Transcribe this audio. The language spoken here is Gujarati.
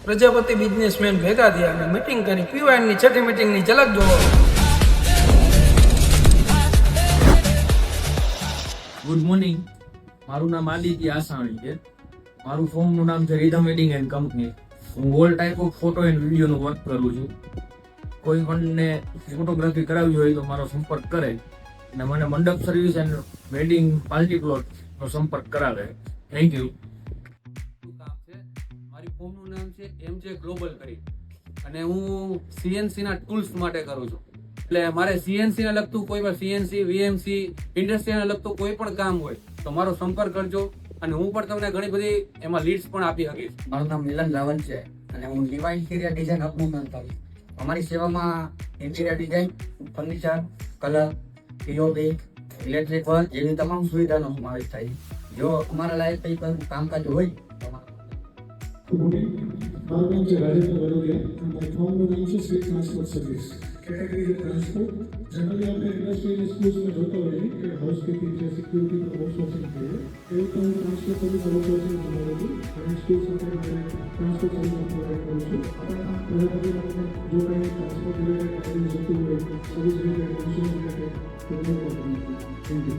પ્રજાપતિ બિઝનેસમેન ભેગા થયા અને મીટિંગ કરી. પીવાયની છઠ્ઠી મીટિંગની ઝલક જોવો. Good morning. મારું નામ આદિત્ય આસાણી છે. મારું ફોર્મનું નામ છે રીધમ વેડિંગ એન્ડ કંપની. હું all type of photo and વિડીયોનું વર્ક કરું છું. કોઈ પણને ફોટોગ્રાફી કરાવવી હોય તો મારો સંપર્ક કરે અને મને મંડપ સર્વિસ એન્ડ વેડિંગ પાર્ટી પ્લોટનો સંપર્ક કરાવે. Thank you. કામ છે. મારી ફોર્મનું નામ છે MJ ગ્લોબલ કરી અને હું CNC ના ટૂલ્સ માટે કરું છું. એટલે મારે CNC ને લગતું કોઈ પણ CNC VMC ઇન્ડસ્ટ્રીને લગતું કોઈ પણ કામ હોય તો મારો સંપર્ક કરજો અને હું પણ તમને ઘણી બધી એમાં લીડ્સ પણ આપી શકીશ. મારું નામ મિલન રાવલ છે અને હું લીવા ઇન્ટિરિયર ડિઝાઇન અપમૂવમેન્ટ કરું. અમારી સેવામાં interior design, furniture, colour, POP, electric work જેવી તમામ સુવિધાનો સમાવેશ થાય છે. જો અમારા લાયક કંઈ પણ કામકાજ હોય તો મારું નામ છે રાજેન્દ્ર વડોદિયા અને મારી ફોર્મનું નામ છે શ્રી ટ્રાન્સપોર્ટ સર્વિસ. કેટેગરી છે ટ્રાન્સપોર્ટ. જનરલી આપણે ઇન્ડસ્ટ્રીયલ સ્કૂલ્સમાં જોતા હોઈએ કે હાઉસકીપિંગ છે, સિક્યુરિટી પર આઉટસોર્સિંગ કરીએ. એવું તો હું ટ્રાન્સપોર્ટ સર્વિસ આઉટસોર્સિંગ કરું છું અને સ્કૂલ સાથે ટ્રાન્સપોર્ટ સર્વિસ પ્રોવાઈડ કરું છું. આપણા પ્રજાપતિમાં જો કંઈ ટ્રાન્સપોર્ટ રિલેટેડ કાંઈ જતું હોય, સર્વિસ રિલેટેડ, ઇન્સ્યોરન્સ રિલેટેડ, તો થેન્ક યુ.